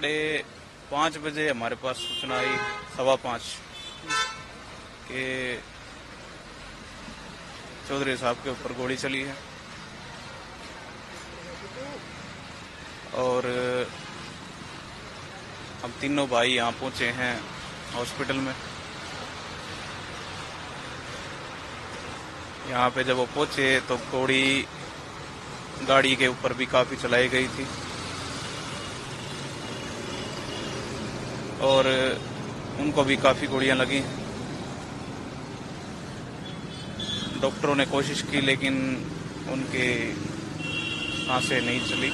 5:30 हमारे पास सूचना आई, 5:15 के चौधरी साहब के ऊपर गोली चली है और हम तीनों भाई यहाँ पहुंचे हैं हॉस्पिटल में। यहाँ पे जब वो पहुंचे तो गोली गाड़ी के ऊपर भी काफी चलाई गई थी और उनको भी काफी गोलियां लगी। डॉक्टरों ने कोशिश की लेकिन उनके सांसें नहीं चली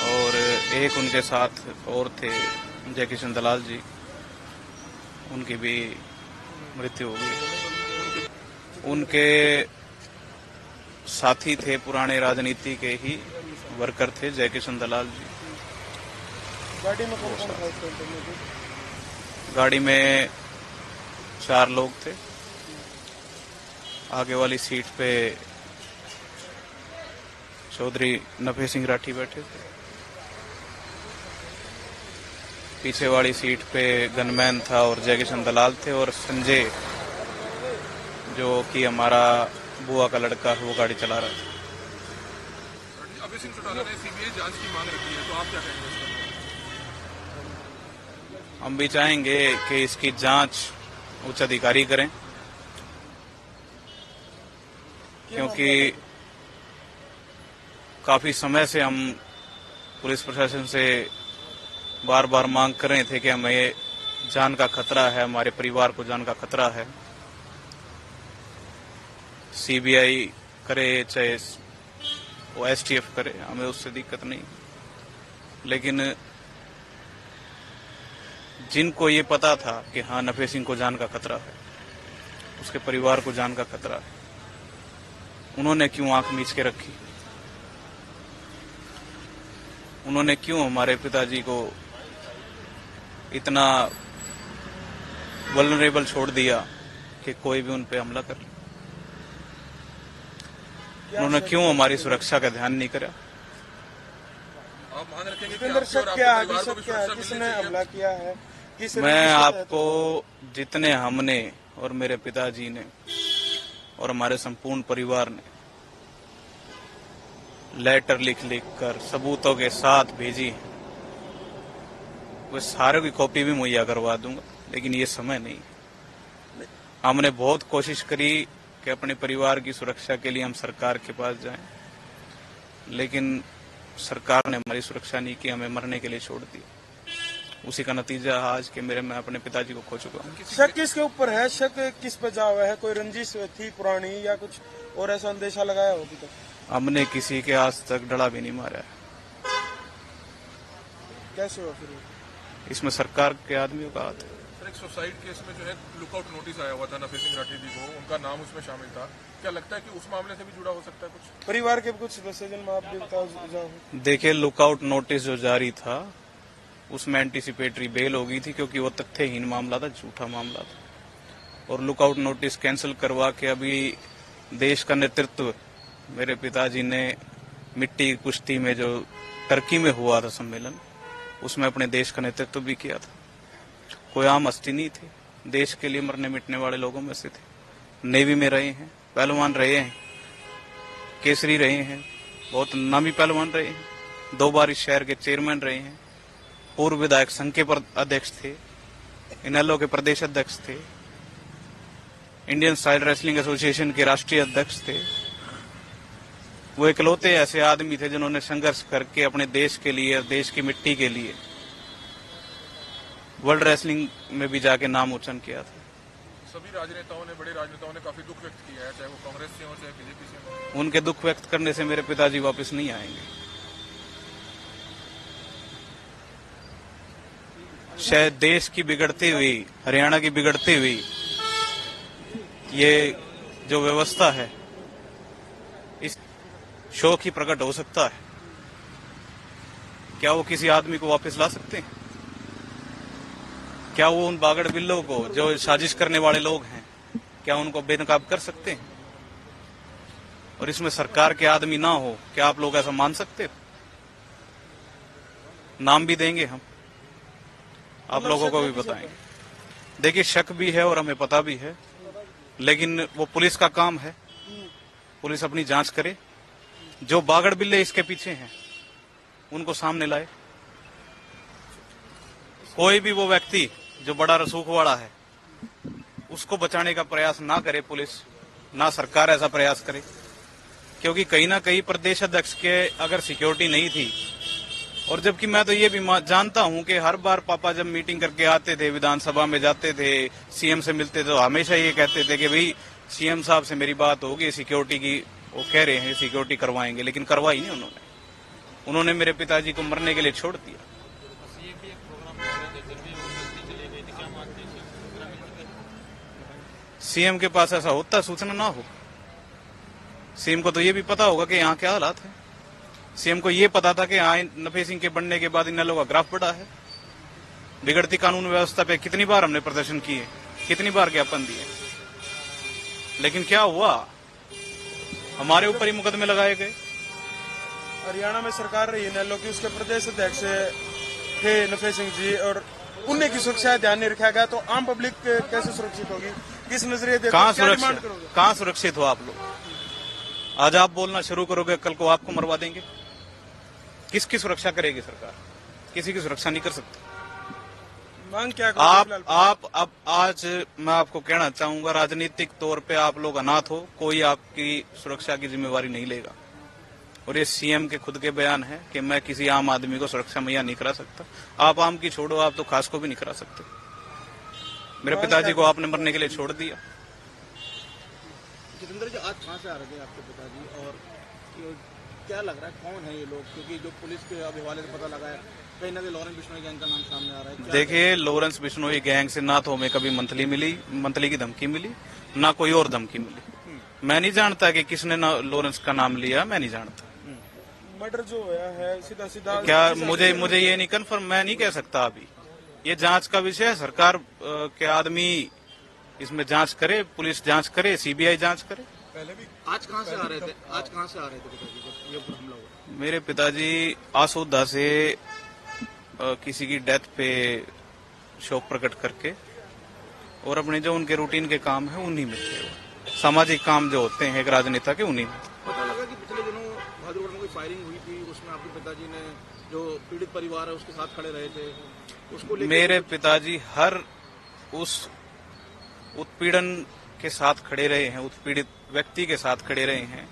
और एक उनके साथ और थे जय किशन दलाल जी, उनकी भी मृत्यु हो गई। उनके साथी थे, पुराने राजनीति के ही वर्कर थे जय किशन दलाल जी। गाड़ी में कौन कौन था? गाड़ी में 4 लोग थे। आगे वाली सीट पे चौधरी नफे सिंह राठी बैठे थे, पीछे वाली सीट पे गनमैन था और जय किशन दलाल थे और संजय जो कि हमारा बुआ का लड़का है वो गाड़ी चला रहा था। अभय सिंह चौटाला ने सीबीआई जांच की मांग रखी है, तो आप क्या कहेंगे? हम भी चाहेंगे कि इसकी जांच उच्च अधिकारी करें, क्योंकि काफी समय से हम पुलिस प्रशासन से बार बार मांग कर रहे थे कि हमें जान का खतरा है, हमारे परिवार को जान का खतरा है। सीबीआई करे चाहे वो एसटीएफ करे, हमें उससे दिक्कत नहीं, लेकिन जिनको ये पता था कि हाँ नफे सिंह को जान का खतरा है, उसके परिवार को जान का खतरा है, उन्होंने क्यों आंख मीच के रखी? उन्होंने क्यों हमारे पिताजी को इतना वल्नरेबल छोड़ दिया कि कोई भी उन पे हमला कर ले? उन्होंने क्यों हमारी सुरक्षा का ध्यान नहीं करा? आप मान रखेंगे कि किसने हमला किया है? मैं आपको जितने हमने और मेरे पिताजी ने और हमारे संपूर्ण परिवार ने लेटर लिख कर सबूतों के साथ भेजी है, वो सारे की कॉपी भी मुहैया करवा दूंगा, लेकिन ये समय नहीं। हमने बहुत कोशिश करी कि अपने परिवार की सुरक्षा के लिए हम सरकार के पास जाएं, लेकिन सरकार ने हमारी सुरक्षा नहीं की, हमें मरने के लिए छोड़ दिया। उसी का नतीजा आज के मैं अपने पिताजी को खो चुका हूँ। शक किसके ऊपर है? शक किस पे जा हुआ है? कोई रंजिश थी पुरानी या कुछ और ऐसा अंदेशा लगाया हो अभी तक? हमने किसी के आज तक डड़ा भी नहीं मारा है। कैसे हो फिर? इसमें सरकार के आदमियों का हाथ है। एक सुसाइड केस में जो है लुकआउट नोटिस आया हुआ था नफे सिंह राठी जी को, उनका नाम उसमें शामिल था। क्या लगता है कि उस मामले से भी जुड़ा हो सकता है कुछ? परिवार के कुछ सदस्य में आप भी बताओ। देखिए, लुकआउट नोटिस जो जारी था उसमें एंटीसिपेटरी बेल हो गई थी, क्योंकि वो तथ्यहीन मामला था, झूठा मामला था। और लुकआउट नोटिस कैंसिल करवा के अभी देश का नेतृत्व मेरे पिताजी ने मिट्टी की कुश्ती में जो टर्की में हुआ था सम्मेलन, उसमें अपने देश का नेतृत्व भी किया था। कोई आम हस्ती नहीं थी, देश के लिए मरने मिटने वाले लोगों में से थे। नेवी में रहे हैं, पहलवान रहे हैं, केसरी रहे हैं, बहुत नामी पहलवान रहे हैं, 2 बार इस शहर के चेयरमैन रहे हैं, पूर्व विधायक संघ के अध्यक्ष थे, इनेलो के प्रदेश अध्यक्ष थे, इंडियन स्टाइल रेसलिंग एसोसिएशन के राष्ट्रीय अध्यक्ष थे। वो इकलौते ऐसे आदमी थे जिन्होंने संघर्ष करके अपने देश के लिए, देश की मिट्टी के लिए वर्ल्ड रेसलिंग में भी जाके नाम उच्चारण किया था। सभी राजनेताओं ने, बड़े राजनेताओं ने काफी दुख व्यक्त किया है, चाहे वो कांग्रेस से हो चाहे बीजेपी से हो। उनके दुख व्यक्त करने से मेरे पिताजी वापस नहीं आएंगे। शायद देश की बिगड़ती हुई, हरियाणा की बिगड़ती हुई ये जो व्यवस्था है, इस शोक ही प्रकट हो सकता है। क्या वो किसी आदमी को वापस ला सकते हैं? क्या वो उन बागड़ बिल्लों को, जो साजिश करने वाले लोग हैं, क्या उनको बेनकाब कर सकते हैं? और इसमें सरकार के आदमी ना हो, क्या आप लोग ऐसा मान सकते हो? नाम भी देंगे हम, आप लोगों को भी बताएंगे। देखिए शक भी है और हमें पता भी है, लेकिन वो पुलिस का काम है, पुलिस अपनी जांच करे। जो बागड़ बिल्ले इसके पीछे हैं उनको सामने लाए। कोई भी वो व्यक्ति जो बड़ा रसूखवाड़ा है उसको बचाने का प्रयास ना करे पुलिस, ना सरकार ऐसा प्रयास करे, क्योंकि कहीं ना कहीं प्रदेश अध्यक्ष के अगर सिक्योरिटी नहीं थी, और जबकि मैं तो ये भी जानता हूं कि हर बार पापा जब मीटिंग करके आते थे, विधानसभा में जाते थे, सीएम से मिलते थे, तो हमेशा ये कहते थे कि भाई सीएम साहब से मेरी बात होगी सिक्योरिटी की, वो कह रहे हैं सिक्योरिटी करवाएंगे, लेकिन करवाई नहीं उन्होंने मेरे पिताजी को मरने के लिए छोड़ दिया। सीएम के पास ऐसा होता सूचना ना हो? सीएम को तो ये भी पता होगा कि यहाँ क्या हालात है। सीएम को ये पता था कि यहाँ नफे सिंह के बनने के बाद इन नलों का ग्राफ बढ़ा है। बिगड़ती कानून व्यवस्था पे कितनी बार हमने प्रदर्शन किए, कितनी बार ज्ञापन दिए, लेकिन क्या हुआ? हमारे ऊपर ही मुकदमे लगाए गए। हरियाणा में सरकार रही नैलो की, उसके प्रदेश अध्यक्ष थे नफे सिंह जी, और उन्हें की सुरक्षा ध्यान नहीं रखा गया, तो आम पब्लिक कैसे सुरक्षित होगी? किस नजरिए देखो, कहाँ सुरक्षित हो आप लोग? आज आप बोलना शुरू करोगे, कल को आपको मरवा देंगे। किसकी सुरक्षा करेगी सरकार? किसी की सुरक्षा नहीं कर सकती। मांग क्या आप अब आज मैं आपको कहना चाहूंगा, राजनीतिक तौर पे आप लोग अनाथ हो, कोई आपकी सुरक्षा की जिम्मेवारी नहीं लेगा। और ये सीएम के खुद के बयान है कि मैं किसी आम आदमी को सुरक्षा मुहैया नहीं करा सकता। आप आम की छोड़ो, आप तो खास को भी नहीं करा सकते। मेरे पिताजी को आपने मरने के लिए छोड़ दिया। जितेंद्र जी, आज कहाँ से आ रहे थे आपके पिताजी, और क्या लग रहा है कौन है ये लोग? क्योंकि जो पुलिस के अब हवाले से पता लगा है, कहीं ना कहीं लॉरेंस बिश्नोई गैंग का नाम सामने आ रहा है। देखिए, लॉरेंस बिश्नोई गैंग से ना तो हमें कभी मंथली की धमकी मिली, ना कोई और धमकी मिली। मैं नहीं जानता कि किसने लॉरेंस का नाम लिया, मैं नहीं जानता। मर्डर जो है सीधा सीधा क्या मुझे ये नहीं कन्फर्म, मैं नहीं कह सकता अभी। ये जांच का विषय है, सरकार के आदमी इसमें जांच करे, पुलिस जांच करे, सीबीआई जांच करे। पहले भी आज कहाँ से आ रहे थे पिताजी जब ये हमला हुआ? मेरे पिताजी आसोदा से किसी की डेथ पे शोक प्रकट करके, और अपने जो उनके रूटीन के काम है उन्हीं में थे। वो सामाजिक काम जो होते हैं एक राजनेता के, उन्हीं में। पता लगा कि पिछले दिनों भादुड़ में कोई फायरिंग हुई थी, उसमें आपके पिताजी ने, जो पीड़ित परिवार है उसके साथ खड़े रहे थे, उसको लेकर मेरे पिताजी हर उस उत्पीड़न के साथ खड़े रहे हैं, उत्पीड़ित व्यक्ति के साथ खड़े रहे हैं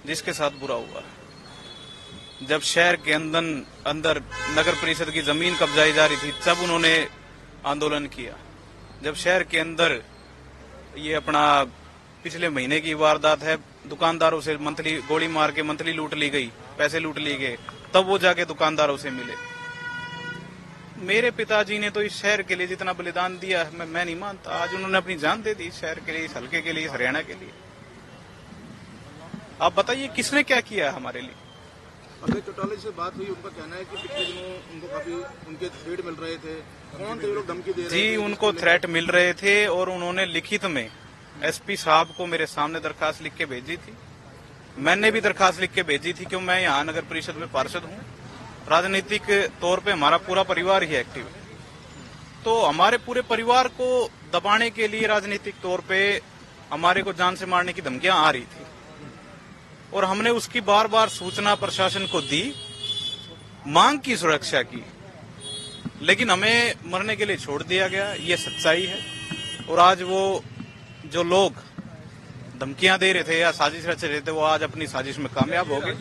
जिसके साथ बुरा हुआ है। जब शहर के अंदर नगर परिषद की जमीन कब्जाई जा रही थी, तब उन्होंने आंदोलन किया। जब शहर के अंदर ये अपना पिछले महीने की वारदात है, दुकानदारों से मंथली गोली मार के मंथली लूट ली गई, पैसे लूट लिए गए, तब वो जाके दुकानदारों से मिले। मेरे पिताजी ने तो इस शहर के लिए जितना बलिदान दिया है, मैं नहीं मानता। आज उन्होंने अपनी जान दे दी इस शहर के लिए, इस हल्के के लिए, इस हरियाणा के लिए। आप बताइए किसने क्या किया हमारे लिए? अगर चौटाला से बात हुई, उनका कहना है कि पिछले दिनों उनको काफी उनके थ्रेट मिल रहे थे। कौन थे लोग धमकी दे रहे थे? जी, उनको थ्रेट मिल रहे थे, और उन्होंने लिखित में एसपी साहब को मेरे सामने दरखास्त लिख के भेजी थी। मैंने भी दरखास्त लिख के भेजी थी, क्यों मैं यहाँ नगर परिषद में पार्षद हूँ। राजनीतिक तौर पे हमारा पूरा परिवार ही एक्टिव है, तो हमारे पूरे परिवार को दबाने के लिए राजनीतिक तौर पे हमारे को जान से मारने की धमकियां आ रही थी, और हमने उसकी बार बार सूचना प्रशासन को दी, मांग की सुरक्षा की, लेकिन हमें मरने के लिए छोड़ दिया गया। ये सच्चाई है। और आज वो जो लोग धमकियां दे रहे थे या साजिश रच रहे थे, वो आज अपनी साजिश में कामयाब हो गए।